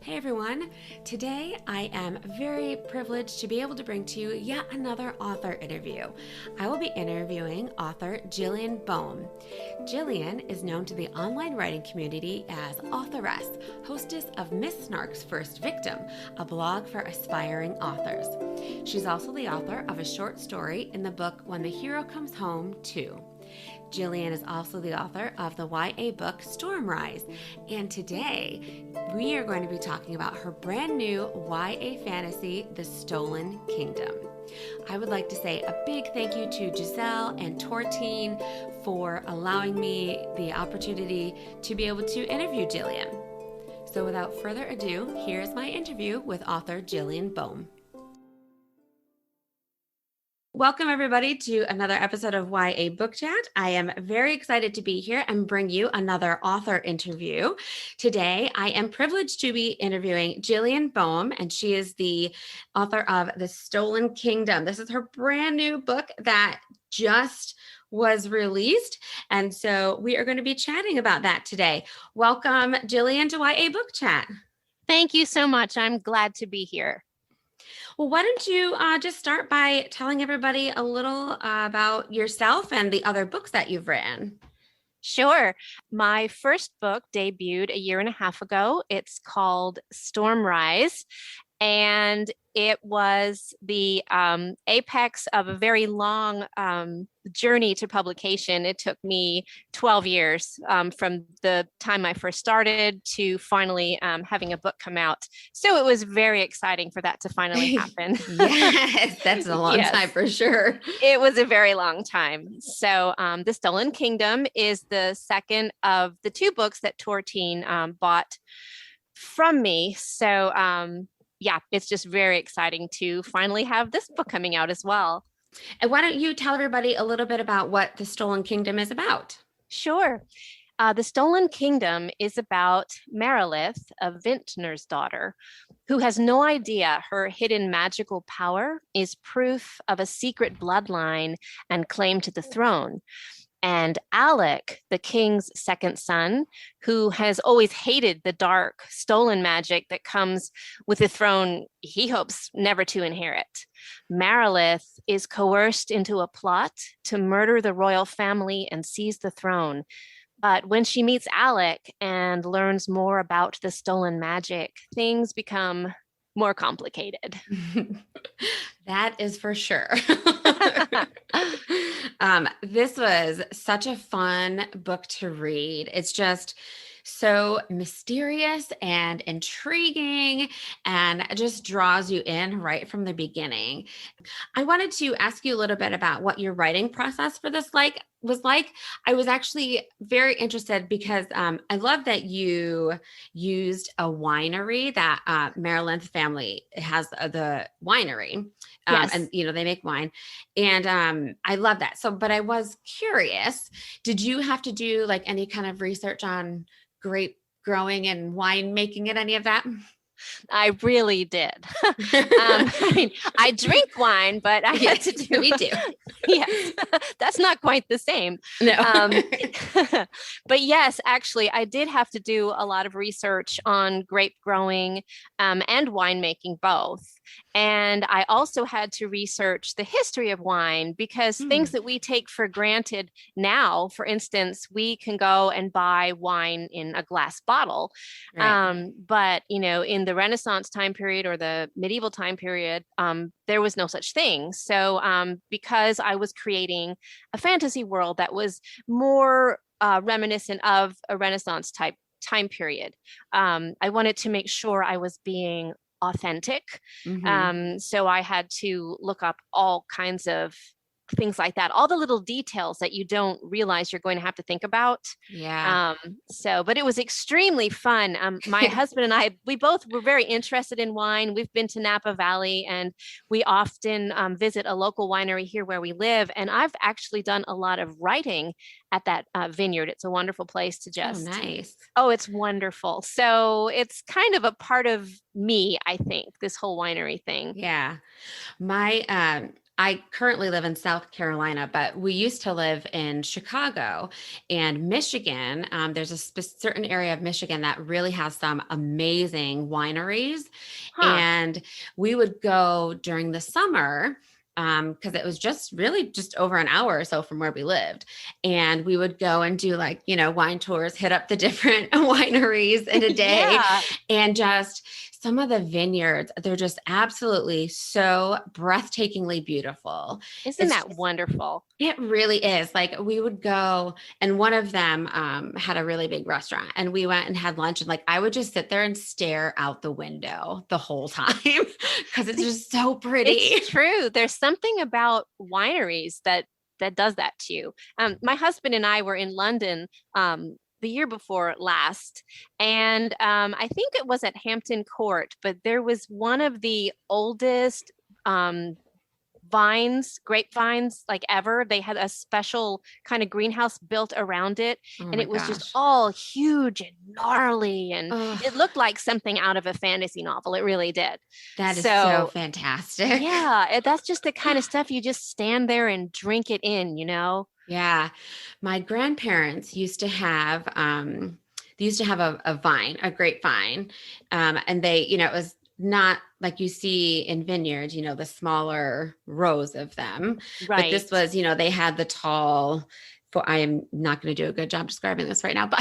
Hey everyone! Today I am very privileged to be able to bring to you yet another author interview. I will be interviewing author Jillian Boehme. Jillian is known to the online writing community as Authoress, hostess of Miss Snark's First Victim, a blog for aspiring authors. She's also the author of a short story in the book When the Hero Comes Home 2. Jillian is also the author of the YA book Stormrise, and today we are going to be talking about her brand new YA fantasy, The Stolen Kingdom. I would like to say a big thank you to Giselle and Tortine for allowing me the opportunity to be able to interview Jillian. So without further ado, here's my interview with author Jillian Boehme. Welcome, everybody, to another episode of YA Book Chat. I am very excited to be here and bring you another author interview. Today, I am privileged to be interviewing Jillian Boehme, and she is the author of The Stolen Kingdom. This is her brand new book that just was released, and so we are going to be chatting about that today. Welcome, Jillian, to YA Book Chat. Thank you so much. I'm glad to be here. Well, why don't you just start by telling everybody a little about yourself and the other books that you've written? Sure. My first book debuted a year and a half ago. It's called Stormrise, and it was the apex of a very long journey to publication. It took me 12 years from the time I first started to finally having a book come out. So it was very exciting for that to finally happen. Yes, that's a long time for sure. It was a very long time. So The Stolen Kingdom is the second of the two books that Tortine bought from me. So yeah, it's just very exciting to finally have this book coming out as well. And why don't you tell everybody a little bit about what The Stolen Kingdom is about? Sure. The Stolen Kingdom is about Maralyth, a vintner's daughter, who has no idea her hidden magical power is proof of a secret bloodline and claim to the throne. And Alac, the king's second son, who has always hated the dark, stolen magic that comes with the throne he hopes never to inherit. Maralyth is coerced into a plot to murder the royal family and seize the throne. But when she meets Alac and learns more about the stolen magic, things become more complicated. That is for sure. This was such a fun book to read. It's just so mysterious and intriguing and just draws you in right from the beginning. I wanted to ask you a little bit about what your writing process for this was like. I was actually very interested because I love that you used a winery that Maralyth family has the winery. Yes. And, they make wine. And I love that. So, but I was curious, did you have to do like any kind of research on grape growing and wine making and any of that? I really did. I drink wine, but I had to do. Me too. Yes, that's not quite the same. No. But yes, actually, I did have to do a lot of research on grape growing and winemaking both. And I also had to research the history of wine because things that we take for granted now, for instance, we can go and buy wine in a glass bottle. Right. But, in the Renaissance time period or the medieval time period, there was no such thing. So because I was creating a fantasy world that was more reminiscent of a Renaissance type time period, I wanted to make sure I was being authentic. So I had to look up all kinds of things like that, all the little details that you don't realize you're going to have to think about. Yeah. But it was extremely fun. My husband and I, we both were very interested in wine. We've been to Napa Valley and we often visit a local winery here where we live. And I've actually done a lot of writing at that vineyard. It's a wonderful place to just. Oh, nice. Oh, it's wonderful. So it's kind of a part of me, I think, this whole winery thing. Yeah. My I currently live in South Carolina, but we used to live in Chicago and Michigan. There's a certain area of Michigan that really has some amazing wineries. Huh. And we would go during the summer because it was just really just over an hour or so from where we lived. And we would go and do like, wine tours, hit up the different wineries in a day Yeah. and just some of the vineyards, they're just absolutely so breathtakingly beautiful. Isn't It's that wonderful? it really is. Like we would go, and one of them had a really big restaurant, and we went and had lunch, and like I would just sit there and stare out the window the whole time because it's just so pretty. It's true. There's something about wineries that does that to you. My husband and I were in London the year before last, and I think it was at Hampton Court, but there was one of the oldest grapevines like ever. They had a special kind of greenhouse built around it, Oh and my it was just gosh. all huge and gnarly, and it Oh, looked like something out of a fantasy novel. It really did. that is so So fantastic. yeah, that's just the kind of stuff you just stand there and drink it in, you know? Yeah. My grandparents used to have a vine, a grapevine. And they, it was not like you see in vineyards, the smaller rows of them. But Right. this was, they had the tall, for I am not going to do a good job describing this right now, but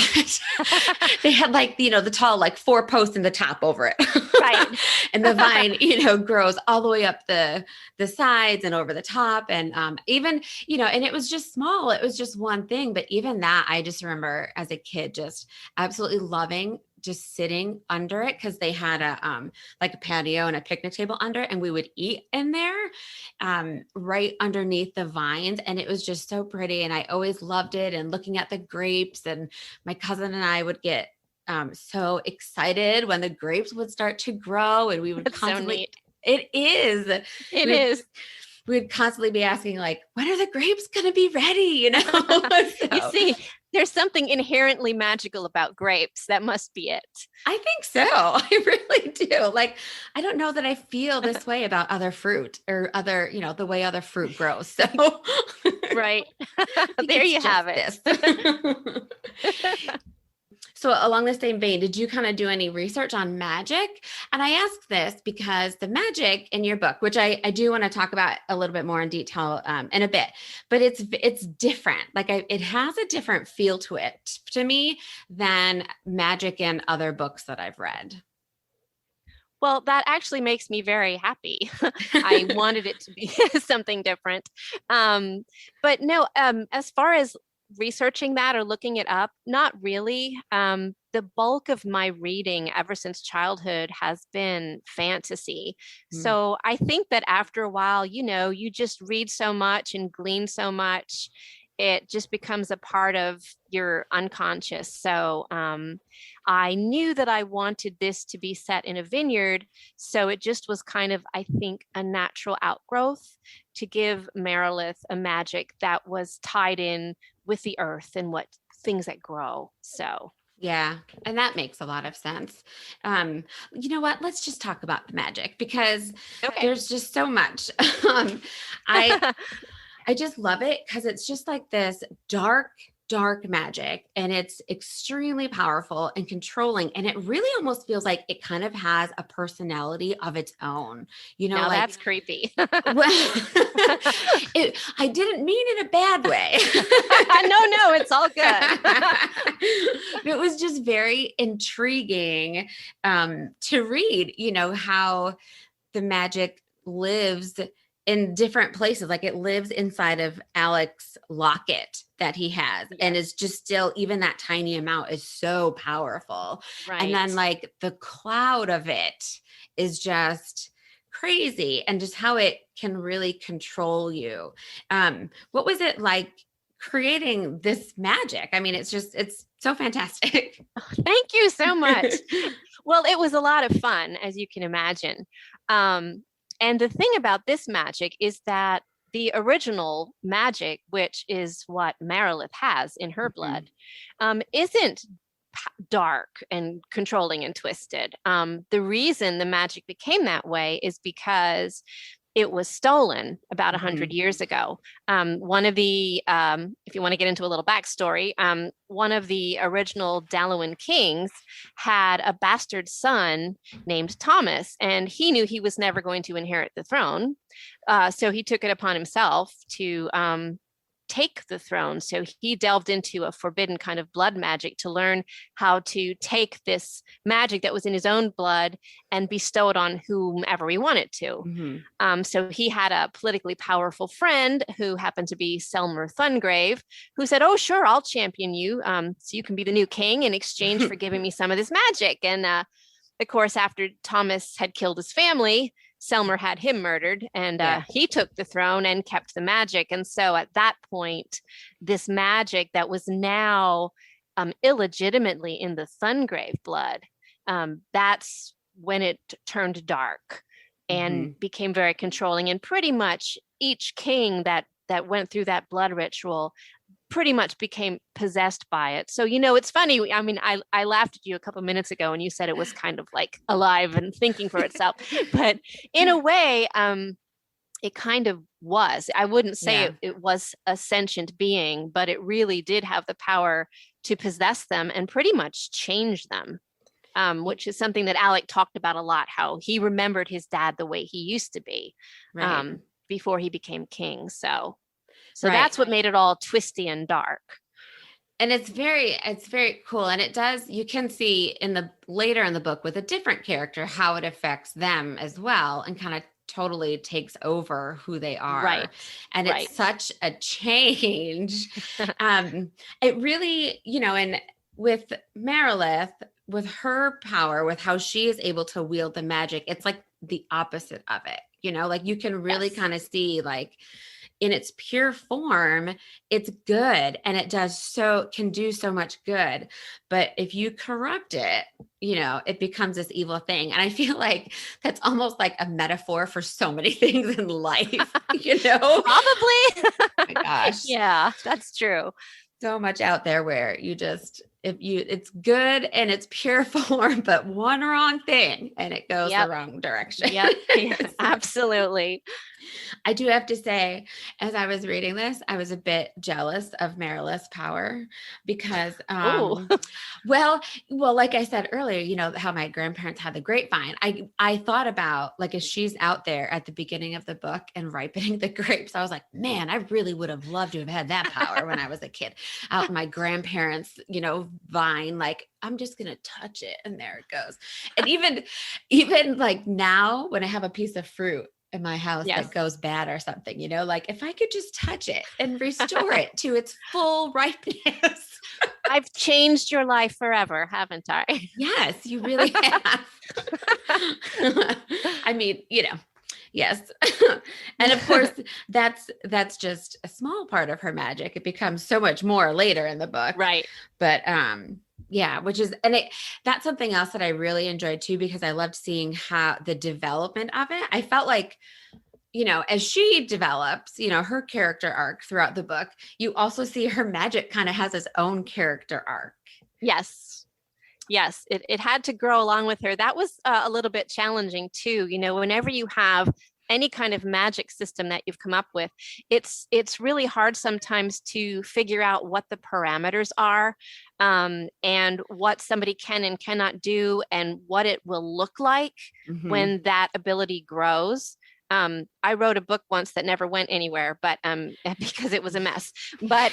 they had like, the tall, like 4 posts in the top over it. Right. And the vine, grows all the way up the sides and over the top. And even, and it was just small. It was just one thing. But even that, I just remember as a kid, just absolutely loving just sitting under it because they had like a patio and a picnic table under it, and we would eat in there right underneath the vines, and it was just so pretty, and I always loved it. And looking at the grapes, and my cousin and I would get so excited when the grapes would start to grow, and we would That's so constantly neat. it is It we would is. we would constantly be asking like, when are the grapes going to be ready? You So see, there's something inherently magical about grapes. That must be it. I think so. I really do. Like, I don't know that I feel this way about other fruit or other, the way other fruit grows. So I Right. think There it's you just have it. this. So along the same vein, did you kind of do any research on magic? And I ask this because the magic in your book, which I do want to talk about a little bit more in detail in a bit, but it's different. Like it has a different feel to it to me than magic in other books that I've read. Well, that actually makes me very happy. I wanted it to be something different. Um, but no, as far as researching that or looking it up, not really. The bulk of my reading ever since childhood has been fantasy. Mm. So I think that after a while, you just read so much and glean so much, it just becomes a part of your unconscious. So I knew that I wanted this to be set in a vineyard. So it just was kind of, I think, a natural outgrowth to give Maralyth a magic that was tied in with the earth and what things that grow. So Yeah, and that makes a lot of sense. You know what? Let's just talk about the magic because okay. there's just so much. um, I I just love it because it's just like this dark magic, and it's extremely powerful and controlling. And it really almost feels like it kind of has a personality of its own, Now like, that's creepy. well, I didn't mean in a bad way. No, it's all good. It was just very intriguing to read, how the magic lives in different places. Like it lives inside of Alec's locket that he has, and Yes. is just still, even that tiny amount is so powerful. And then Right. like the cloud of it is just crazy, and just how it can really control you. What was it like creating this magic? I mean, it's so fantastic. Thank you so much. Well, it was a lot of fun, as you can imagine. And the thing about this magic is that the original magic, which is what Maralyth has in her blood, isn't dark and controlling and twisted. The reason the magic became that way is because it was stolen about 100 Mhm. years ago. One of the, if you want to get into a little backstory, one of the original Dalawan kings had a bastard son named Thomas, and he knew he was never going to inherit the throne. So he took it upon himself to take the throne. So he delved into a forbidden kind of blood magic to learn how to take this magic that was in his own blood and bestow it on whomever he wanted to. Mhm. So he had a politically powerful friend who happened to be Selmer Thungrave, who said, "Oh, sure, I'll champion you, so you can be the new king in exchange for giving me some of this magic." And of course, after Thomas had killed his family, Selmer had him murdered, and Yeah. he took the throne and kept the magic. And so at that point, this magic that was now illegitimately in the Thungrave blood, that's when it turned dark and Mhm. became very controlling. And pretty much each king that went through that blood ritual pretty much became possessed by it. So, it's funny. I mean, I laughed at you a couple of minutes ago and you said it was kind of like alive and thinking for itself. But in a way, it kind of was. I wouldn't say Yeah. it was a sentient being, but it really did have the power to possess them and pretty much change them. Which is something that Alac talked about a lot, how he remembered his dad the way he used to be Right. before he became king. So Right. that's what made it all twisty and dark. And it's very cool. And it does, you can see later in the book with a different character, how it affects them as well and kind of totally takes over who they are. Right. And Right. it's such a change. It really, and with Maralyth, with her power, with how she is able to wield the magic, it's like the opposite of it. Like you can really Yes. kind of see like in its pure form, it's good and it can do so much good. But if you corrupt it, it becomes this evil thing. And I feel like that's almost like a metaphor for so many things in life, Probably. Oh my gosh. Yeah, that's true. So much out there where it's good and it's pure form, but one wrong thing and it goes Yep. the wrong direction. Yep. Absolutely. I do have to say, as I was reading this, I was a bit jealous of Maralyth's power because, Oh, well, like I said earlier, how my grandparents had the grapevine. I thought about like if she's out there at the beginning of the book and ripening the grapes, I was like, man, I really would have loved to have had that power when I was a kid, out in my grandparents, vine. Like I'm just gonna touch it, and there it goes. And even like now, when I have a piece of fruit in my house yes. that goes bad or something, like if I could just touch it and restore it to its full ripeness. I've changed your life forever, haven't I? Yes, you really have. I mean, yes. And of course, that's just a small part of her magic. It becomes so much more later in the book. Right. But yeah, that's something else that I really enjoyed too, because I loved seeing how the development of it. I felt like, as she develops, her character arc throughout the book, you also see her magic kind of has its own character arc. Yes. Yes. It had to grow along with her. That was a little bit challenging too. Whenever you have any kind of magic system that you've come up with, it's really hard sometimes to figure out what the parameters are, and what somebody can and cannot do and what it will look like when that ability grows. I wrote a book once that never went anywhere, but because it was a mess. But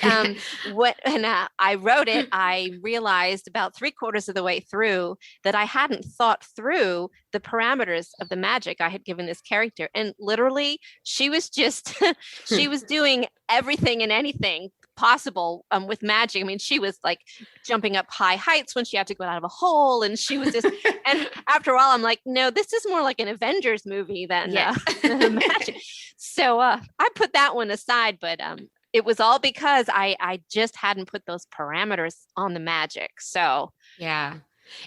when I wrote it, I realized about 3/4 of the way through that I hadn't thought through the parameters of the magic I had given this character. And literally, she was just, she was doing everything and anything possible with magic. I mean, she was like jumping up high heights when she had to go out of a hole. And she was just, and after all, I'm like, no, this is more like an Avengers movie than magic. So I put that one aside, but it was all because I just hadn't put those parameters on the magic. So yeah.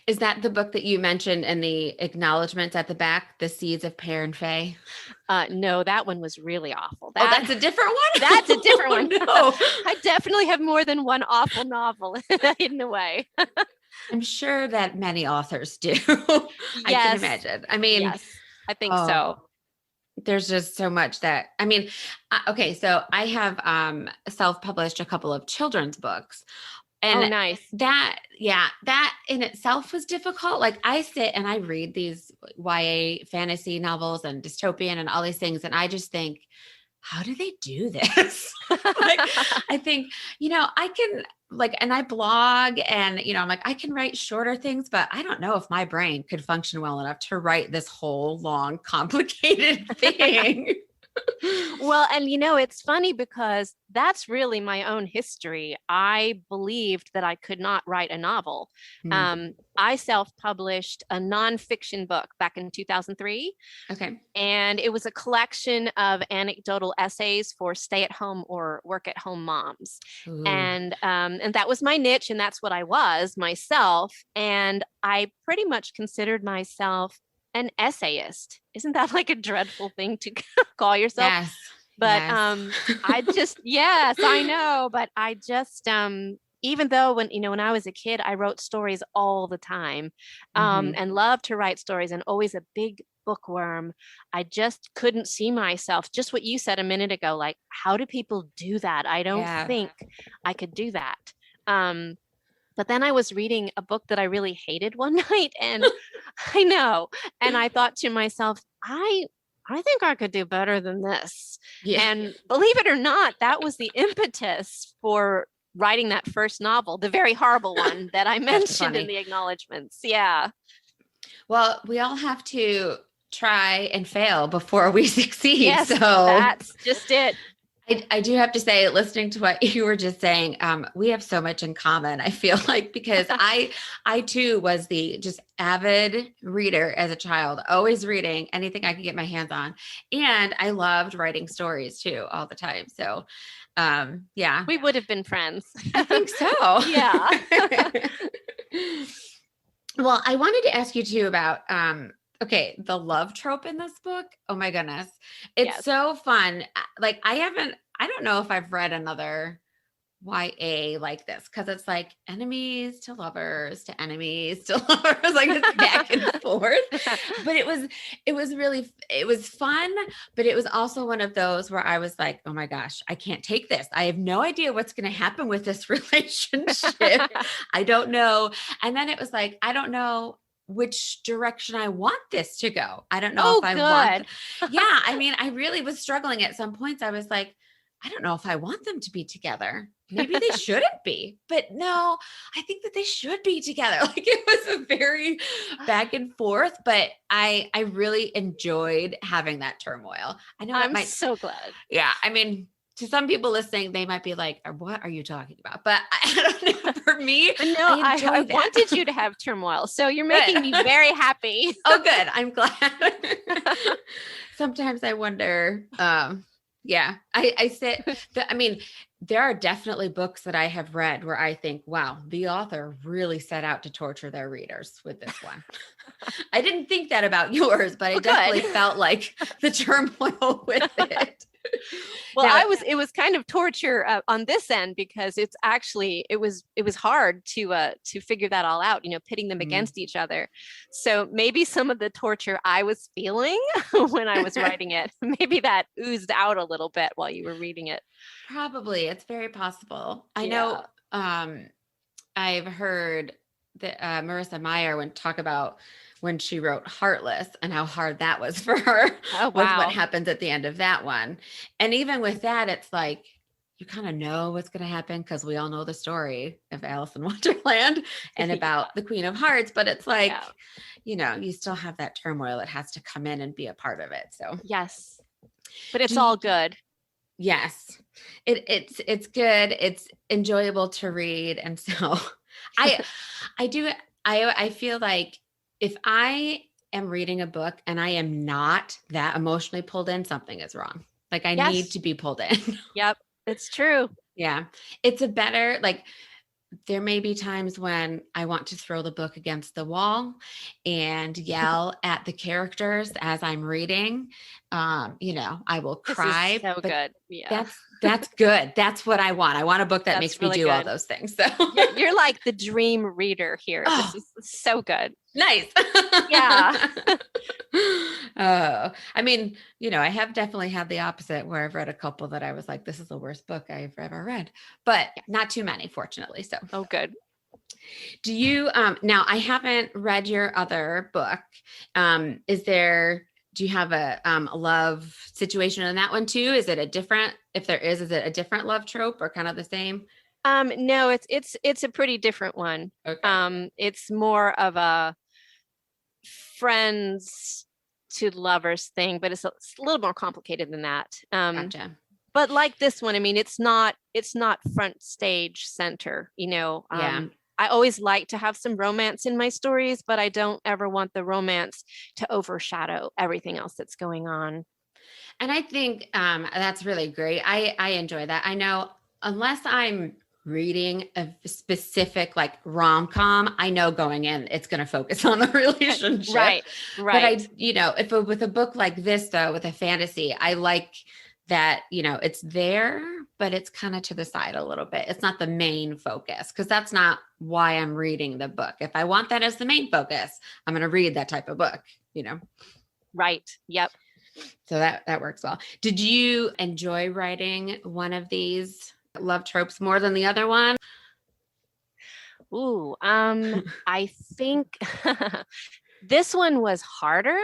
Is that the book that you mentioned in the acknowledgments at the back, The Seeds of Perin Faye? No, that one was really awful. That's a different one? That's a different one. No. I definitely have more than one awful novel hidden away. I'm sure that many authors do. I can imagine. I mean, yes, I think so. there's just so much that, I mean, okay, so I have self-published a couple of children's books. Oh, And nice. that in itself was difficult. Like I sit and I read these YA fantasy novels and dystopian and all these things. And I just think, how do they do this? Like, I think, I can like, and I blog and, I'm like, I can write shorter things, but I don't know if my brain could function well enough to write this whole long, complicated thing. Well, and it's funny because that's really my own history. I believed that I could not write a novel. I self-published a nonfiction book back in 2003. Okay. And it was a collection of anecdotal essays for stay-at-home or work-at-home moms. Ooh. And that was my niche, and that's what I was myself. And I pretty much considered myself an essayist. Isn't that like a dreadful thing to call yourself? Yes. But yes. I just, yes, I know. But I just, even though when I was a kid, I wrote stories all the time, and loved to write stories and always a big bookworm, I just couldn't see myself, just what you said a minute ago, like, how do people do that? I don't think I could do that. But then I was reading a book that I really hated one night, and I know, and I thought to myself, I think I could do better than this. Yeah. And believe it or not, that was the impetus for writing that first novel, the very horrible one that I mentioned in the acknowledgments. Yeah. Well, we all have to try and fail before we succeed. Yes, so that's just it. I do have to say, listening to what you were just saying, we have so much in common. I feel like, because I too was the just avid reader as a child, always reading anything I could get my hands on. And I loved writing stories too, all the time. So, yeah, we would have been friends. I think so. Yeah. Well, I wanted to ask you too about, okay, the love trope in this book. Oh my goodness. It's so fun. Like I don't know if I've read another YA like this, because it's like enemies to lovers to enemies to lovers, like it's back and forth. But it was fun, but it was also one of those where I was like, oh my gosh, I can't take this. I have no idea what's going to happen with this relationship. I don't know. And then it was like, I don't know which direction I want this to go. I don't know if I want. Yeah. I mean, I really was struggling at some points. I was like, I don't know if I want them to be together. Maybe they shouldn't be, but no, I think that they should be together. Like it was a very back and forth, but I really enjoyed having that turmoil. I know I'm so glad. Yeah. I mean, to some people listening, they might be like, what are you talking about? But I don't know. For me, no, I wanted you to have turmoil. So you're making me very happy. Oh, good. I'm glad. Sometimes I wonder, yeah, I sit, I mean, there are definitely books that I have read where I think, wow, the author really set out to torture their readers with this one. I didn't think that about yours, but I definitely felt like the turmoil with it. Well, now, it was kind of torture on this end, because it was hard to figure that all out, pitting them against each other. So maybe some of the torture I was feeling when I was writing it, maybe that oozed out a little bit while you were reading it. Probably. It's very possible. I know I've heard that Marissa Meyer talk about when she wrote Heartless and how hard that was for her. Oh, wow. With what happens at the end of that one. And even with that, it's like, you kind of know what's going to happen, because we all know the story of Alice in Wonderland and about the Queen of Hearts, but it's like, you still have that turmoil that has to come in and be a part of it. So yes, but it's all good. Yes, it's good. It's enjoyable to read. And so I feel like, if I am reading a book and I am not that emotionally pulled in, something is wrong. Like I need to be pulled in. Yep. It's true. Yeah. It's a better, like, there may be times when I want to throw the book against the wall and yell at the characters as I'm reading. I will cry. This is so good. Yeah. That's good. That's what I want. I want a book that makes me do all those things. So you're like the dream reader here. This is so good. Nice. Yeah. I mean, I have definitely had the opposite where I've read a couple that I was like, this is the worst book I've ever read, but Yeah. not too many, fortunately. So, Oh, good. do you, now I haven't read your other book. Do you have a love situation in that one too? Is it a different, if there is it a different love trope or kind of the same? No, it's a pretty different one. Okay. It's more of a friends to lovers thing, but it's a little more complicated than that. Gotcha. But like this one, I mean, it's not front stage center, Yeah. I always like to have some romance in my stories, but I don't ever want the romance to overshadow everything else that's going on. And I think that's really great. I enjoy that. I know unless I'm reading a specific like rom-com, I know going in it's going to focus on the relationship. Right, But right. with a book like this though, with a fantasy, I like that, it's there, but it's kind of to the side a little bit. It's not the main focus because that's not why I'm reading the book. If I want that as the main focus, I'm going to read that type of book. Right. Yep. So that works well. Did you enjoy writing one of these love tropes more than the other one? Ooh, I think this one was harder.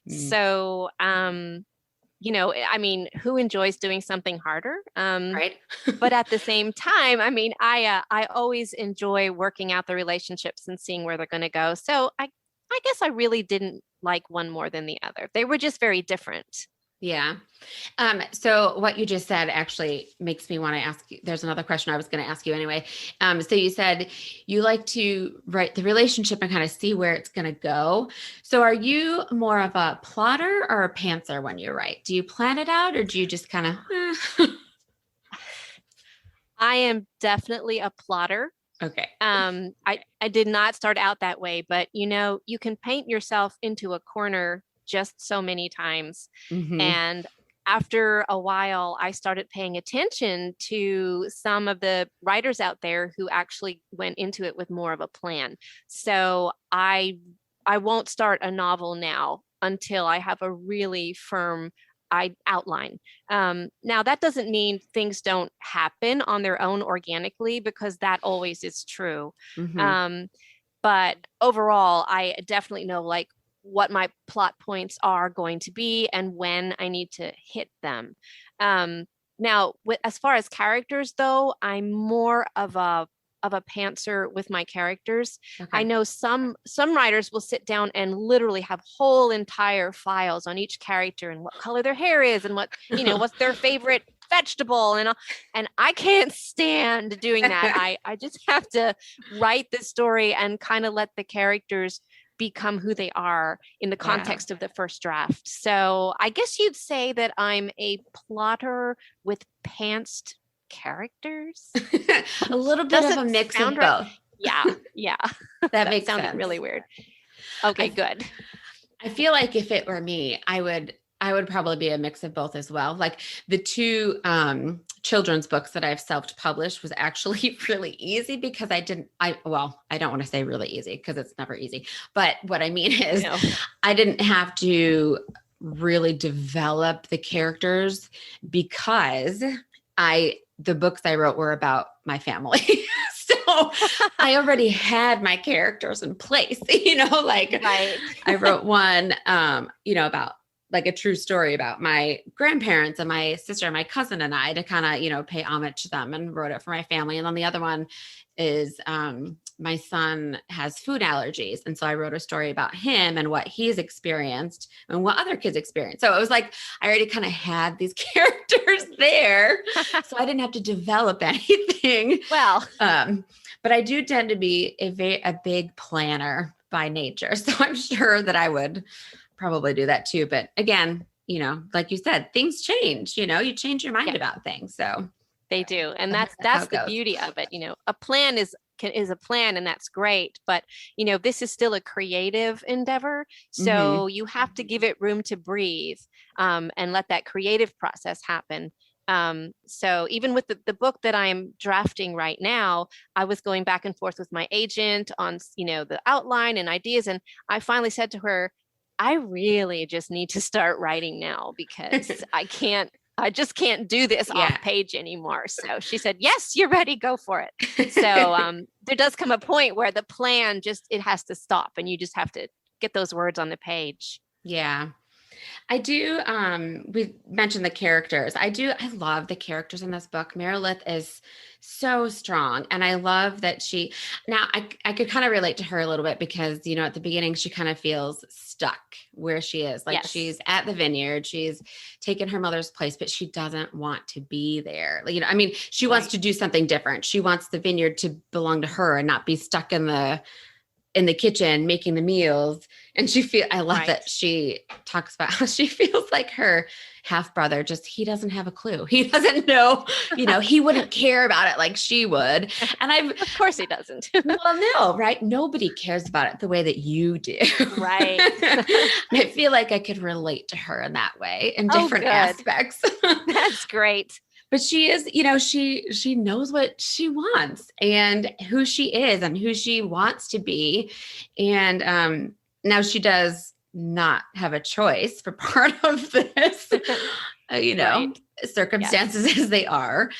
Mm, So, I mean, who enjoys doing something harder? right? But at the same time, I mean, I always enjoy working out the relationships and seeing where they're going to go. So I guess I really didn't like one more than the other. They were just very different. Yeah. So what you just said actually makes me want to ask you. There's another question I was going to ask you anyway. So you said you like to write the relationship and kind of see where it's going to go. So are you more of a plotter or a pantser when you write? Do you plan it out or do you just kind of, I am definitely a plotter. okay. I did not start out that way, but you can paint yourself into a corner just so many times. Mm-hmm. And after a while, I started paying attention to some of the writers out there who actually went into it with more of a plan. So I won't start a novel now until I have a really firm outline. Now, that doesn't mean things don't happen on their own organically, because that always is true. Mm-hmm. Um, but overall, I definitely know like what my plot points are going to be and when I need to hit them. Now, as far as characters though, I'm more of a pantser with my characters. I Okay. know some writers will sit down and literally have whole entire files on each character and what color their hair is and what's their favorite vegetable and I can't stand doing that. I just have to write the story and kind of let the characters become who they are in the Yeah. context of the first draft. So I guess you'd say that I'm a plotter with pantsed characters. A little bit Does of it a mix of sound right? both. Yeah, yeah. That That makes sounded sense. really weird. Okay, I good. I feel like if it were me, I would probably be a mix of both as well. Like the two children's books that I've self-published was actually really easy because I don't want to say really easy because it's never easy. But what I mean I is know. I didn't have to really develop the characters because the books I wrote were about my family. So I already had my characters in place, like Right. I wrote one, about like a true story about my grandparents and my sister and my cousin and I to kind of, pay homage to them and wrote it for my family. And then the other one is my son has food allergies. And so I wrote a story about him and what he's experienced and what other kids experience. So it was like I already kind of had these characters there. So I didn't have to develop anything. Well, But I do tend to be a big planner by nature. So I'm sure that I would probably do that too. But again, like you said, things change, you change your mind yeah, about things. So they do. And that's how that's it the goes. beauty of it. A plan is a plan, and that's great, but this is still a creative endeavor, Mm-hmm. so you have to give it room to breathe, and let that creative process happen. So even with the book that I'm drafting right now, I was going back and forth with my agent on the outline and ideas, and I finally said to her, I really just need to start writing now because I just can't do this off page anymore. So she said, yes, you're ready, go for it. So there does come a point where the plan it has to stop and you just have to get those words on the page. Yeah. I do. We mentioned the characters. I love the characters in this book. Maralyth is so strong. And I love that I could kind of relate to her a little bit because, at the beginning, she kind of feels stuck where she is. Like she's at the vineyard, she's taken her mother's place, but she doesn't want to be there. She wants to do something different. She wants the vineyard to belong to her and not be stuck in the kitchen making the meals. And I love that she talks about how she feels like her half brother, he doesn't have a clue. He doesn't know, he wouldn't care about it like she would. And of course he doesn't. Well, no, right. Nobody cares about it the way that you do. Right. I feel like I could relate to her in that way in different aspects. That's great. But she is, she knows what she wants and who she is and who she wants to be. And now she does not have a choice for part of this, circumstances as they are.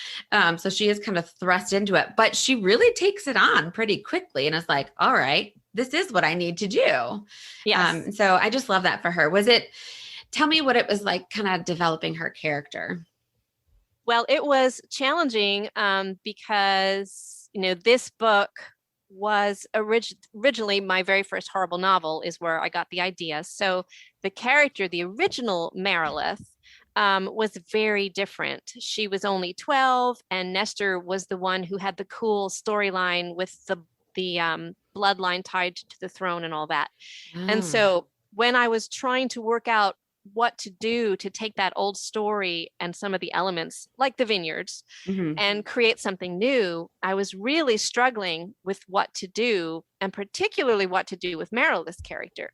So she is kind of thrust into it, but she really takes it on pretty quickly and is like, all right, this is what I need to do. Yes. So I just love that for her. Tell me what it was like kind of developing her character. Well, it was challenging because, this book was originally my very first horrible novel is where I got the idea. So the character, the original Maralyth, was very different. She was only 12 and Nestor was the one who had the cool storyline with the bloodline tied to the throne and all that. And so when I was trying to work out what to do to take that old story and some of the elements like the vineyards and create something new, I was really struggling with what to do and particularly what to do with Maralyth's character.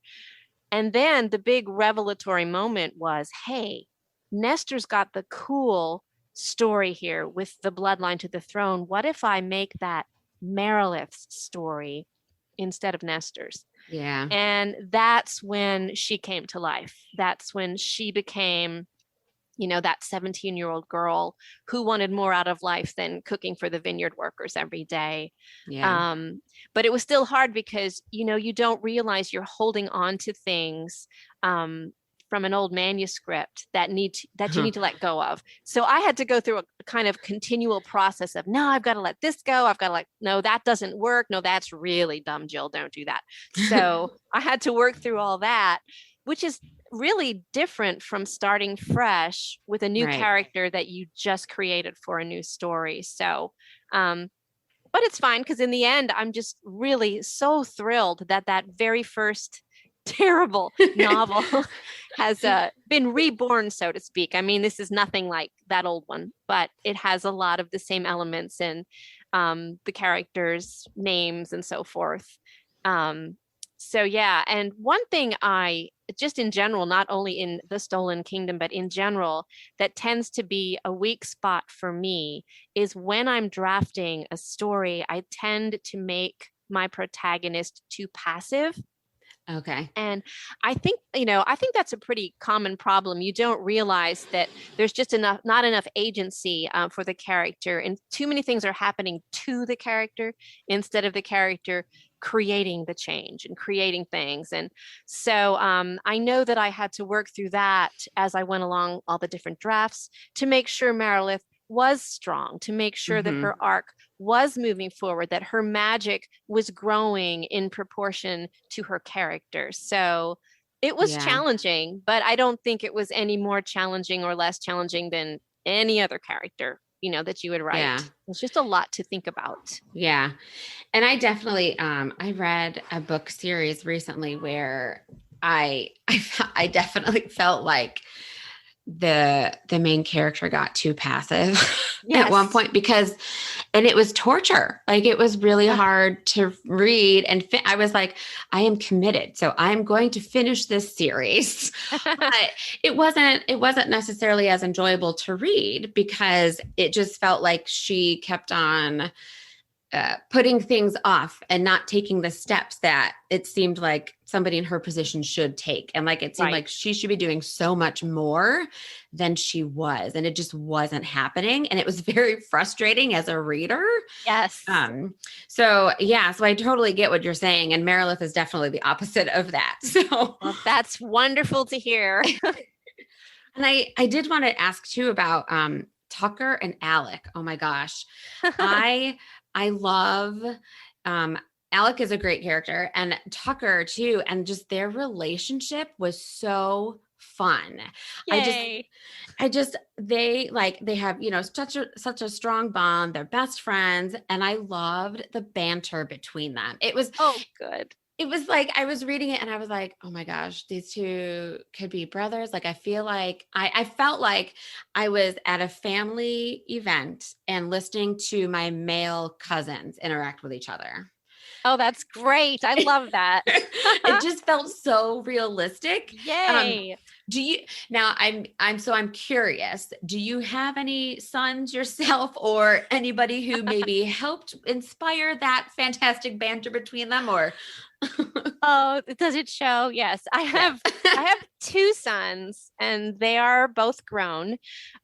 And then the big revelatory moment was, hey, Nestor's got the cool story here with the bloodline to the throne. What if I make that Maralyth's story instead of Nestor's? Yeah. And that's when she came to life. That's when she became, that 17-year-old girl who wanted more out of life than cooking for the vineyard workers every day. Yeah. But it was still hard because, you don't realize you're holding on to things from an old manuscript that you need to let go of. So I had to go through a kind of continual process of, no, I've got to let this go. I've got to no, that doesn't work. No, that's really dumb, Jill. Don't do that. So I had to work through all that, which is really different from starting fresh with a new character that you just created for a new story. So, but it's fine because in the end, I'm just really so thrilled that very first terrible novel has been reborn, so to speak. This is nothing like that old one, but it has a lot of the same elements and the characters' names and so forth. So yeah, and one thing I just in general, not only in The Stolen Kingdom, but in general, that tends to be a weak spot for me is when I'm drafting a story, I tend to make my protagonist too passive. Okay. And I think that's a pretty common problem. You don't realize that there's just not enough agency for the character, and too many things are happening to the character instead of the character creating the change and creating things. And so I know that I had to work through that as I went along all the different drafts to make sure Maralyth was strong, to make sure that her arc was moving forward, that her magic was growing in proportion to her character. So it was challenging, but I don't think it was any more challenging or less challenging than any other character, that you would write. Yeah. It's just a lot to think about. Yeah. And I definitely, I read a book series recently where I definitely felt like the main character got too passive at one point and it was torture. Like it was really hard to read and I was like, I am committed. So I'm going to finish this series. But it wasn't necessarily as enjoyable to read because it just felt like she kept on putting things off and not taking the steps that it seemed like somebody in her position should take. And like, it seemed like she should be doing so much more than she was. And it just wasn't happening. And it was very frustrating as a reader. Yes. So I totally get what you're saying. And Maralyth is definitely the opposite of that. So well, that's wonderful to hear. And I did want to ask too about Tucker and Alac. Oh my gosh. I love Alac is a great character, and Tucker too, and just their relationship was so fun. Yay. They have, such a strong bond. They're best friends, and I loved the banter between them. It was good. It was like, I was reading it and I was like, oh my gosh, these two could be brothers. Like, I feel like I felt like I was at a family event and listening to my male cousins interact with each other. Oh, that's great. I love that. It just felt so realistic. Yay. I'm curious, do you have any sons yourself or anybody who maybe helped inspire that fantastic banter between them, or? Oh, does it show? Yes, I have two sons, and they are both grown.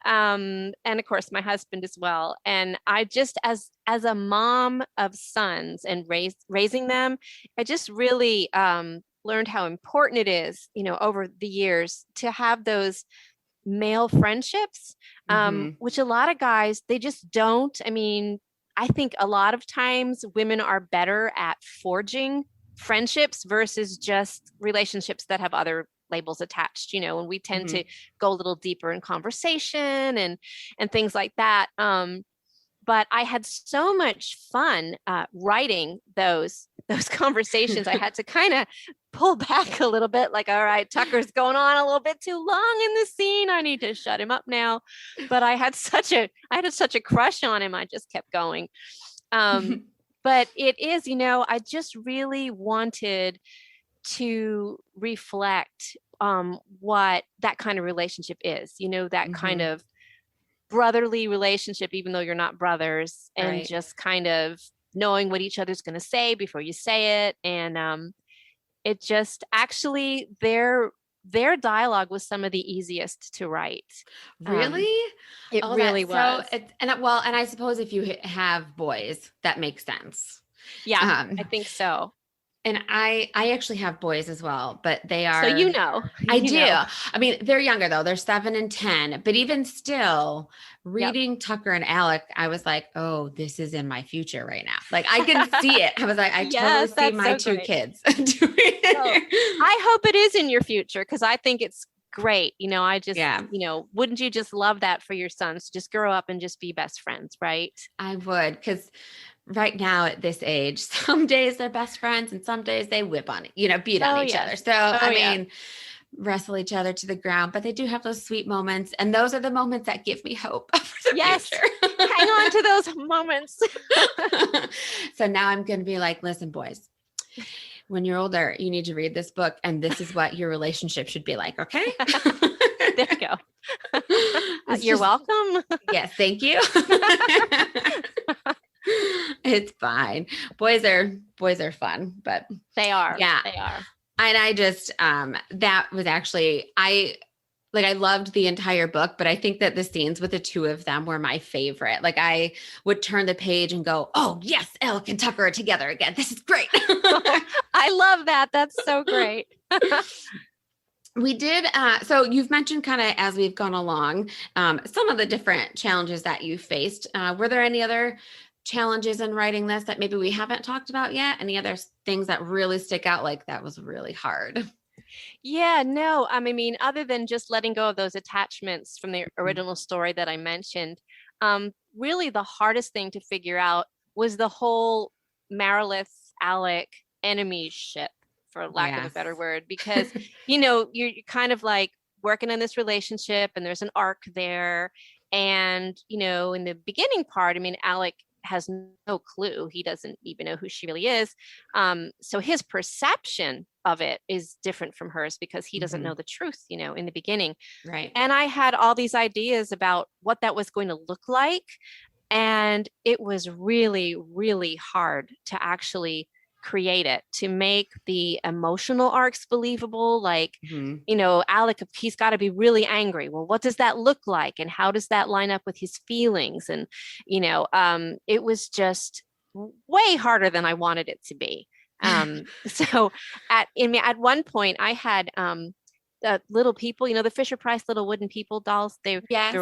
And of course my husband as well. And I just, as a mom of sons and raising them, I just really learned how important it is, over the years to have those male friendships, which a lot of guys, they just don't. I mean, I think a lot of times women are better at forging friendships versus just relationships that have other labels attached, and we tend to go a little deeper in conversation and things like that. But I had so much fun writing those conversations. I had to kind of pull back a little bit, like, all right, Tucker's going on a little bit too long in the scene. I need to shut him up now. But I had such a crush on him. I just kept going. But it is, I just really wanted to reflect what that kind of relationship is, that kind of brotherly relationship, even though you're not brothers, and just kind of knowing what each other's going to say before you say it. And it just actually, their dialogue was some of the easiest to write. Really? It really was. So and I suppose if you have boys, that makes sense. Yeah, I think so. And I actually have boys as well, but they are. So I do. I mean, they're younger though. They're 7 and 10. But even still, reading Tucker and Alac, I was like, oh, this is in my future right now. Like, I can see it. I was like, I totally see my two kids doing it. I hope it is in your future, because I think it's great. I just, wouldn't you just love that for your sons to just grow up and just be best friends, right? I would, because right now at this age, some days they're best friends and some days they beat on each other. So, wrestle each other to the ground, but they do have those sweet moments. And those are the moments that give me hope for the future. Hang on to those moments. So now I'm going to be like, listen, boys, when you're older, you need to read this book, and this is what your relationship should be like. Okay. There you go. You're welcome. Yes. Thank you. It's fine. Boys are fun, but they are. Yeah, they are. And I just, that was actually, I loved the entire book, but I think that the scenes with the two of them were my favorite. Like, I would turn the page and go, oh yes, Alac and Tucker are together again. This is great. I love that. That's so great. We did. So you've mentioned kind of as we've gone along, some of the different challenges that you faced. Were there any other challenges in writing this that maybe we haven't talked about yet? Any other things that really stick out, like that was really hard? Yeah, no, I mean, other than just letting go of those attachments from the original story that I mentioned, really the hardest thing to figure out was the whole Maralyth Alac enemy ship, for lack of a better word, because, you're kind of like working on this relationship and there's an arc there. And, in the beginning part, I mean, Alac has no clue. He doesn't even know who she really is. So his perception of it is different from hers because he doesn't know the truth, in the beginning. Right. And I had all these ideas about what that was going to look like. And it was really, really hard to actually create it, to make the emotional arcs believable. Like, Mm-hmm. Alac, he's got to be really angry. Well, what does that look like? And how does that line up with his feelings? And, it was just way harder than I wanted it to be. So at one point I had the little people, the Fisher Price little wooden people dolls. Yes.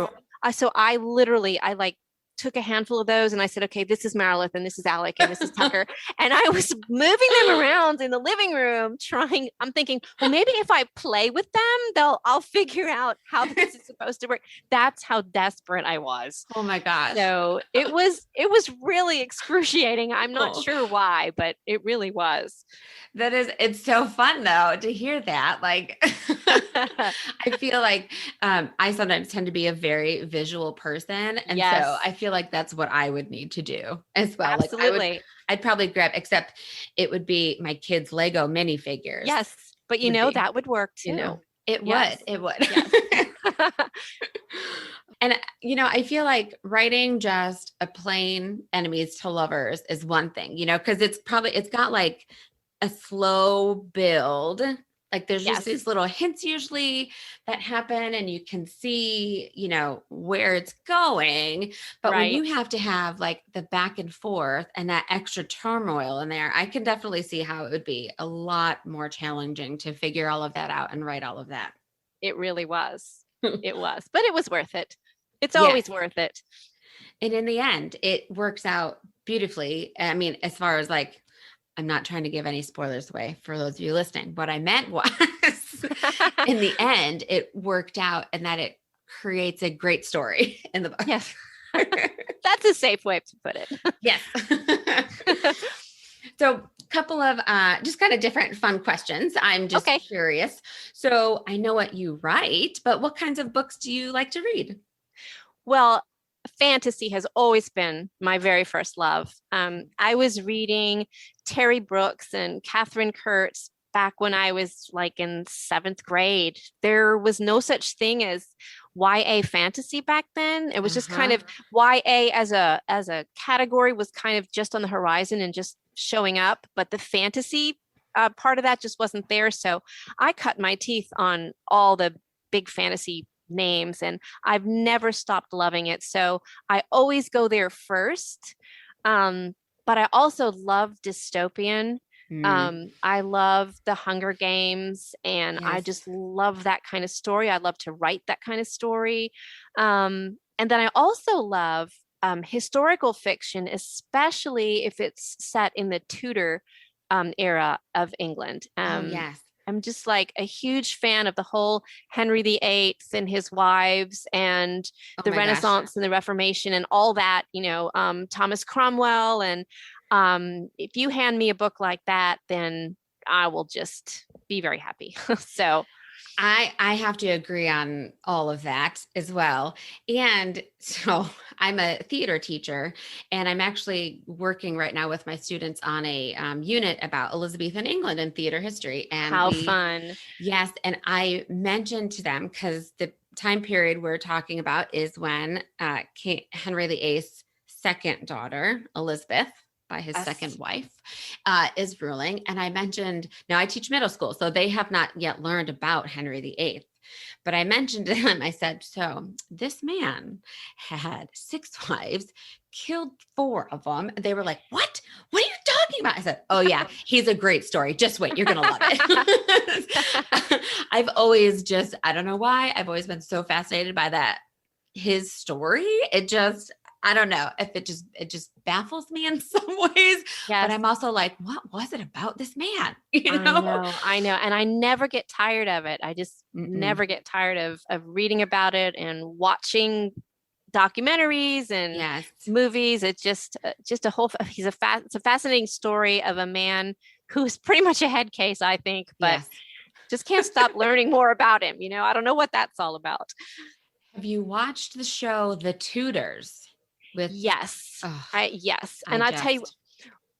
So I like took a handful of those and I said, okay, this is Maralyth and this is Alac and this is Tucker. And I was moving them around in the living room I'm thinking, well, maybe if I play with them, I'll figure out how this is supposed to work. That's how desperate I was. Oh my gosh. So it was really excruciating. I'm not sure why, but it really was. It's so fun though to hear that. Like, I feel like I sometimes tend to be a very visual person. And so I feel like that's what I would need to do as well. Absolutely. Like I'd probably grab, except it would be my kids' Lego minifigures. Yes. But that would work too. It would. Yes. And, I feel like writing just a plain enemies to lovers is one thing, because it's got like a slow build. Like there's just these little hints usually that happen and you can see, where it's going. But when you have to have like the back and forth and that extra turmoil in there, I can definitely see how it would be a lot more challenging to figure all of that out and write all of that. It really was. It was, but it was worth it. It's always worth it. And in the end, it works out beautifully. I mean, as far as like, I'm not trying to give any spoilers away for those of you listening. What I meant was in the end, it worked out and that it creates a great story in the book. Yes. That's a safe way to put it. Yes. So a couple of just kind of different fun questions. I'm just curious. So I know what you write, but what kinds of books do you like to read? Well, fantasy has always been my very first love. I was reading Terry Brooks and Catherine Kurtz back when I was like in 7th grade. There was no such thing as YA fantasy back then. It was just kind of YA as a category was kind of just on the horizon and just showing up, but the fantasy part of that just wasn't there. So I cut my teeth on all the big fantasy names and I've never stopped loving it. So I always go there first. But I also love dystopian. I love the Hunger Games and I just love that kind of story. I love to write that kind of story. And then I also love historical fiction, especially if it's set in the Tudor era of England. I'm just like a huge fan of the whole Henry VIII and his wives and the Renaissance and the Reformation and all that, Thomas Cromwell. And if you hand me a book like that, then I will just be very happy. So I have to agree on all of that as well. And so I'm a theater teacher and I'm actually working right now with my students on a unit about Elizabethan England and theater history. And how fun. Yes. And I mentioned to them because the time period we're talking about is when King Henry VIII's second daughter, Elizabeth, by his second wife, is ruling. And I mentioned, now I teach middle school, so they have not yet learned about Henry VIII. But I mentioned to them, I said, so this man had 6 wives, killed 4 of them. They were like, what? What are you talking about? I said, oh yeah, he's a great story. Just wait, you're going to love it. I've always I don't know why, I've always been so fascinated by that. His story, I don't know if it just baffles me in some ways, but I'm also like, what was it about this man? I know. And I never get tired of it. I just never get tired of reading about it and watching documentaries and movies. It's just a whole, it's a fascinating story of a man who's pretty much a head case, I think, but just can't stop learning more about him. I don't know what that's all about. Have you watched the show, The Tudors? Yes. And I tell you,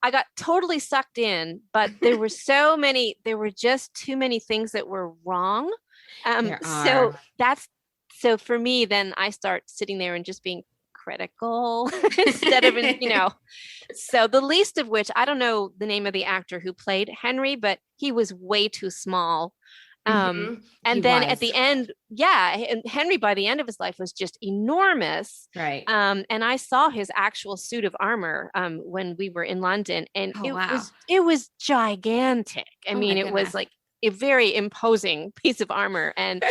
I got totally sucked in, but there were there were just too many things that were wrong. So for me, then I start sitting there and just being critical instead of, so the least of which, I don't know the name of the actor who played Henry, but he was way too small. And then at the end, and Henry by the end of his life was just enormous. Right. And I saw his actual suit of armor when we were in London, and it was gigantic. I mean, it was like a very imposing piece of armor. And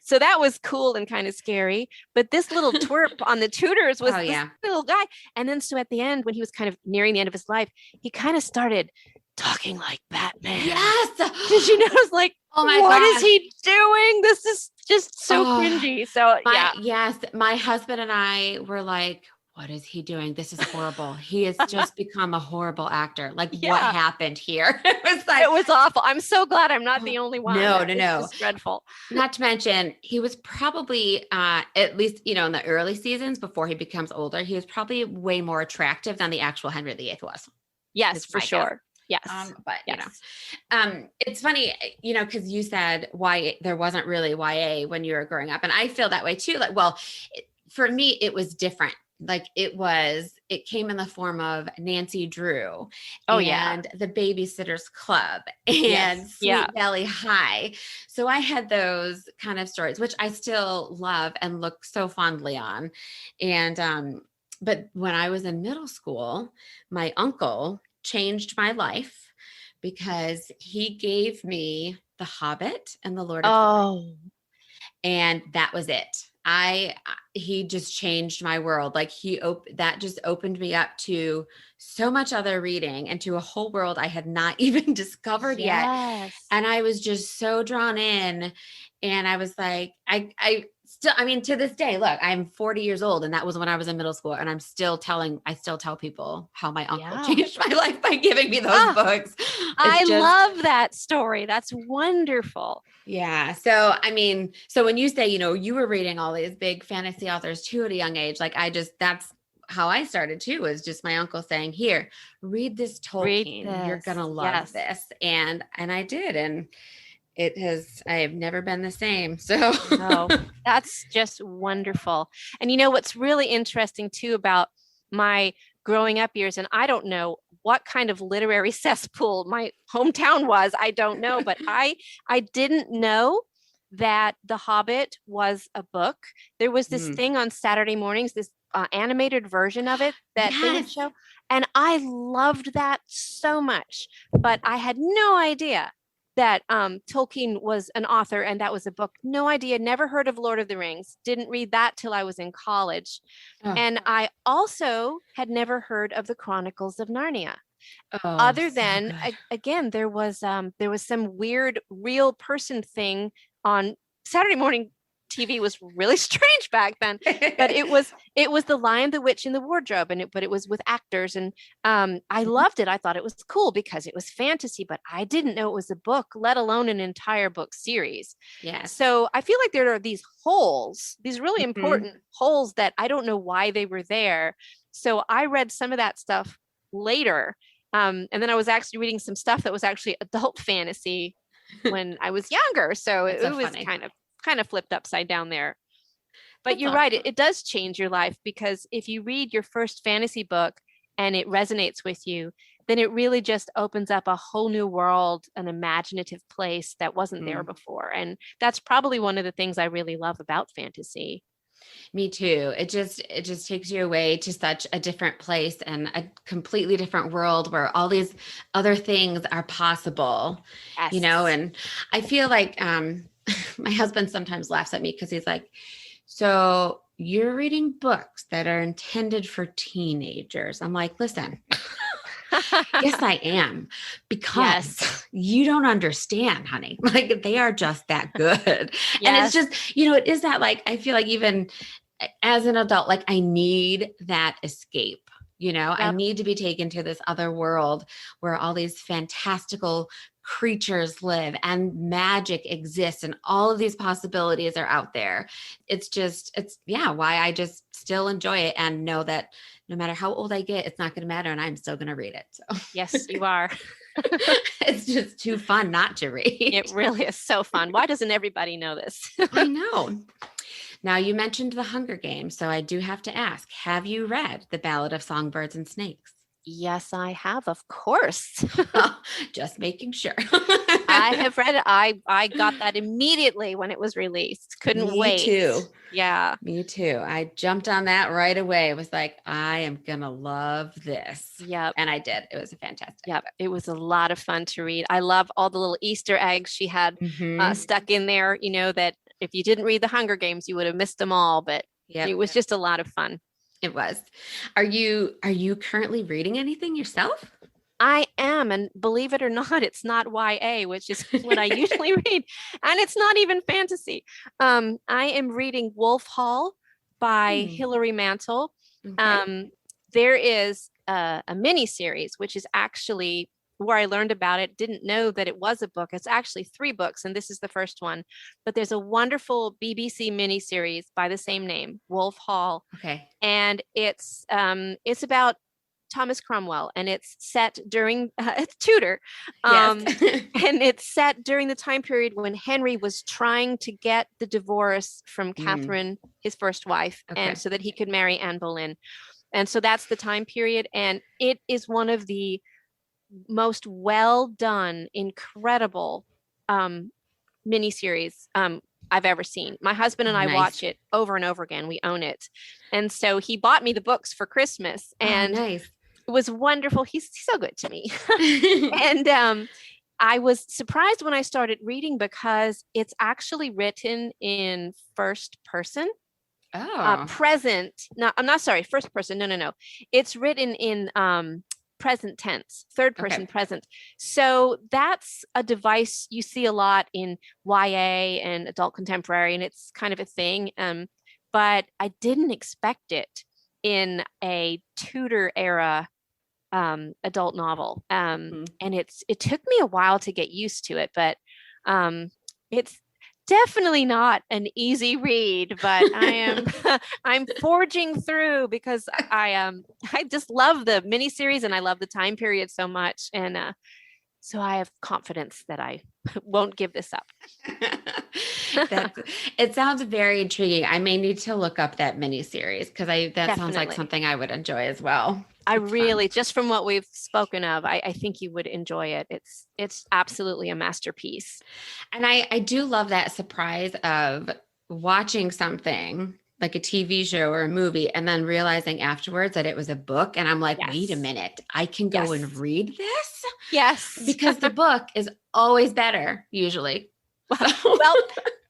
so that was cool and kind of scary. But this little twerp on the Tudors was this little guy. And then so at the end, when he was kind of nearing the end of his life, he kind of started talking like Batman. Yes. Did you notice, like, oh my God, what is he doing? This is just so cringy. So yes, my husband and I were like, what is he doing? This is horrible. He has just become a horrible actor. Like, what happened here? It was awful. I'm so glad I'm not the only one. No. It's dreadful. Not to mention, he was probably, at least, in the early seasons before he becomes older, he was probably way more attractive than the actual Henry VIII was. Yes, for sure. Yes. But it's funny, because you said why there wasn't really YA when you were growing up. And I feel that way too. Like, for me, it was different. Like it came in the form of Nancy Drew and the Babysitter's Club and Sweet Valley High. So I had those kind of stories, which I still love and look so fondly on. And, but when I was in middle school, my uncle changed my life because he gave me The Hobbit and The Lord of the Rings. And that was it. He just changed my world. Like that just opened me up to so much other reading and to a whole world I had not even discovered yet. And I was just so drawn in, and I was like, I mean, to this day, look, I'm 40 years old, and that was when I was in middle school, and I still tell people how my uncle changed my life by giving me those books. I love that story. That's wonderful. Yeah. So, I mean, so when you say, you were reading all these big fantasy authors too at a young age, like that's how I started too, was just my uncle saying, here, read this Tolkien. You're going to love this. And I did. And I have never been the same. So that's just wonderful. And what's really interesting too about my growing up years, and I don't know what kind of literary cesspool my hometown was. I don't know, but I didn't know that The Hobbit was a book. There was this thing on Saturday mornings, this animated version of it that they would show. And I loved that so much, but I had no idea that Tolkien was an author and that was a book. No idea. Never heard of Lord of the Rings. Didn't read that till I was in college. And I also had never heard of the Chronicles of Narnia. Other than, again, there was some weird real person thing on Saturday morning. TV was really strange back then, but it was The Lion, the Witch, and the Wardrobe, but it was with actors, and I loved it. I thought it was cool because it was fantasy, but I didn't know it was a book, let alone an entire book series. Yeah. So I feel like there are these holes, these really important holes that I don't know why they were there. So I read some of that stuff later, and then I was actually reading some stuff that was actually adult fantasy when I was younger. So it was kind of flipped upside down there. But that's you're right. It does change your life, because if you read your first fantasy book and it resonates with you, then it really just opens up a whole new world, an imaginative place that wasn't there before. And that's probably one of the things I really love about fantasy. Me too. It just takes you away to such a different place and a completely different world where all these other things are possible, and I feel like, my husband sometimes laughs at me because he's like, so you're reading books that are intended for teenagers. I'm like, listen, yes, I am, because you don't understand, honey. Like, they are just that good. And it's just, it is that, like, I feel like even as an adult, like, I need that escape. I need to be taken to this other world where all these fantastical creatures live and magic exists and all of these possibilities are out there. It's why I just still enjoy it and know that no matter how old I get, it's not going to matter, and I'm still going to read it. So. Yes, you are. It's just too fun not to read. It really is so fun. Why doesn't everybody know this? I know. Now, you mentioned the Hunger Games, so I do have to ask, have you read The Ballad of Songbirds and Snakes? Yes, I have, of course. Just making sure. I have read it. I got that immediately when it was released. Couldn't Me wait. too. Yeah. Me too. I jumped on that right away. It was like, I am going to love this. Yep. And I did. It was a fantastic Yep. book. It was a lot of fun to read. I love all the little Easter eggs she had stuck in there, that if you didn't read the Hunger Games, you would have missed them all. But it was just a lot of fun. It was. Are you currently reading anything yourself? I am, and believe it or not, it's not YA, which is what I usually read, and it's not even fantasy. I am reading Wolf Hall by Hilary Mantel. Okay. There is a mini series, which is actually where I learned about it. Didn't know that it was a book. It's actually 3 books, and this is the first one. But there's a wonderful BBC mini series by the same name, Wolf Hall. Okay, and it's about Thomas Cromwell, and it's set during it's Tudor, and it's set during the time period when Henry was trying to get the divorce from Catherine, his first wife, and so that he could marry Anne Boleyn. And so that's the time period, and it is one of the most well done, incredible miniseries I've ever seen. My husband and I watch it over and over again. We own it, and so he bought me the books for Christmas, and it was wonderful. He's so good to me. And I was surprised when I started reading because it's actually written in first person. Present. No, I'm not sorry. First person. No. It's written in present tense, third person present. So that's a device you see a lot in YA and adult contemporary, and it's kind of a thing. But I didn't expect it in a Tudor era adult novel. And it took me a while to get used to it, but it's definitely not an easy read, but I'm forging through because I just love the miniseries and I love the time period so much. And so I have confidence that I won't give this up. It sounds very intriguing. I may need to look up that miniseries because that sounds like something I would enjoy as well. I really, just from what we've spoken of, I think you would enjoy it. It's absolutely a masterpiece. And I do love that surprise of watching something like a TV show or a movie and then realizing afterwards that it was a book. And I'm like, wait a minute, I can go and read this? Yes. Because the book is always better, usually.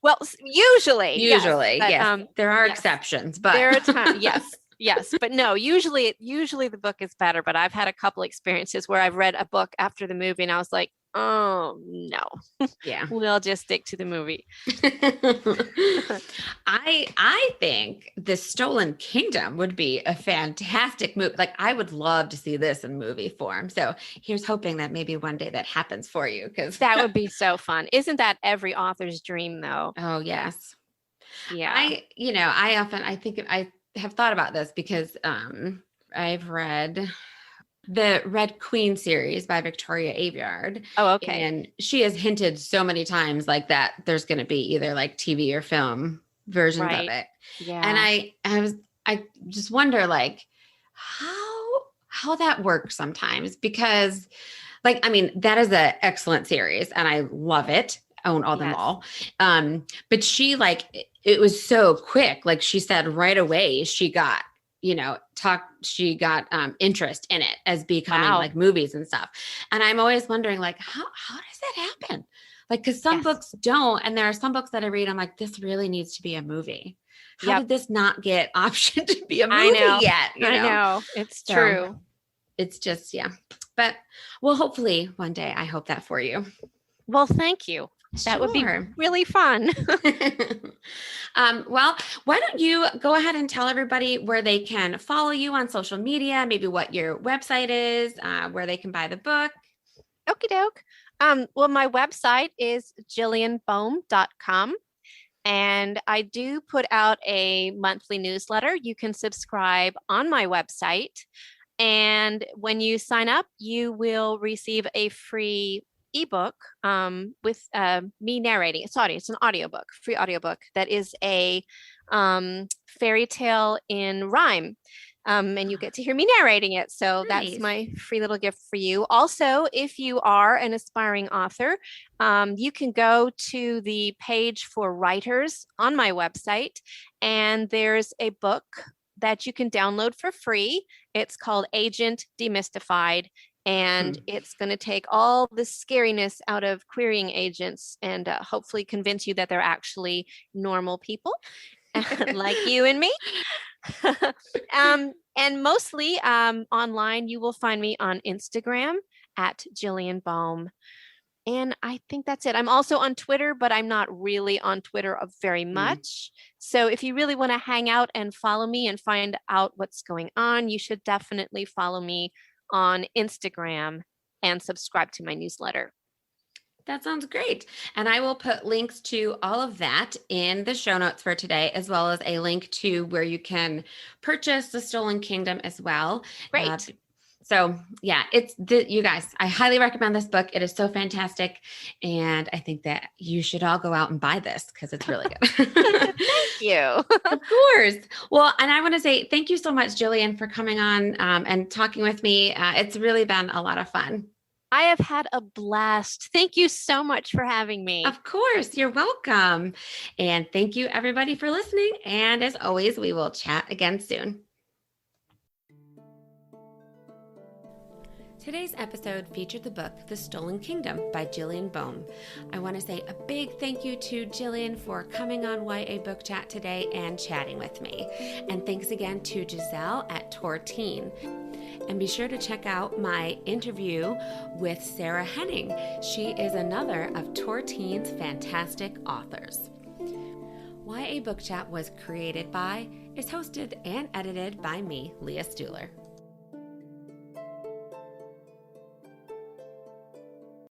Well, usually, yes. But, there are exceptions, but there are times, yes, but no, usually the book is better. But I've had a couple experiences where I've read a book after the movie and I was like, oh no, we'll just stick to the movie. I think The Stolen Kingdom would be a fantastic movie. Like, I would love to see this in movie form. So here's hoping that maybe one day that happens for you, because that would be so fun. Isn't that every author's dream, though? Oh yes. Yeah. I have thought about this because I've read the Red Queen series by Victoria Aveyard. Oh, okay. And she has hinted so many times like that there's going to be either like TV or film versions of it. Yeah. And I just wonder like how that works sometimes, because like, I mean, that is an excellent series and I love it. Own all them all. But she it was so quick. Like she said right away, she got interest in it as becoming like movies and stuff. And I'm always wondering like, how does that happen? Like, cause some books don't. And there are some books that I read, I'm like, this really needs to be a movie. How did this not get optioned to be a movie yet? I know. It's true. It's just, but well, hopefully one day I hope that for you. Well, thank you. That would be really fun. Well, why don't you go ahead and tell everybody where they can follow you on social media, maybe what your website is, where they can buy the book. Okie doke. Well, my website is jillianboehme.com. And I do put out a monthly newsletter. You can subscribe on my website. And when you sign up, you will receive a free ebook with me narrating. It's an audiobook, free audiobook that is a fairy tale in rhyme. And you get to hear me narrating it. So Nice. that's my free little gift for you. Also, if you are an aspiring author, you can go to the page for writers on my website, and there's a book that you can download for free. It's called Agent Demystified. And it's going to take all the scariness out of querying agents and hopefully convince you that they're actually normal people like you and me. And mostly online, you will find me on Instagram at Jillian Boehme. And I think that's it. I'm also on Twitter, but I'm not really on Twitter very much. So if you really want to hang out and follow me and find out what's going on, you should definitely follow me on Instagram and subscribe to my newsletter. That sounds great. And I will put links to all of that in the show notes for today, as well as a link to where you can purchase The Stolen Kingdom as well. Great. So yeah, you guys, I highly recommend this book. It is so fantastic. And I think that you should all go out and buy this because it's really good. Thank you. Of course. Well, and I want to say thank you so much, Jillian, for coming on and talking with me. It's really been a lot of fun. I have had a blast. Thank you so much for having me. Of course, you're welcome. And thank you everybody for listening. And as always, we will chat again soon. Today's episode featured the book The Stolen Kingdom by Jillian Boehme. I want to say a big thank you to Jillian for coming on YA Book Chat today and chatting with me. And thanks again to Giselle at Torteen. And be sure to check out my interview with Sarah Henning. She is another of Torteen's fantastic authors. YA Book Chat was created by, is hosted and edited by me, Leah Stuhler.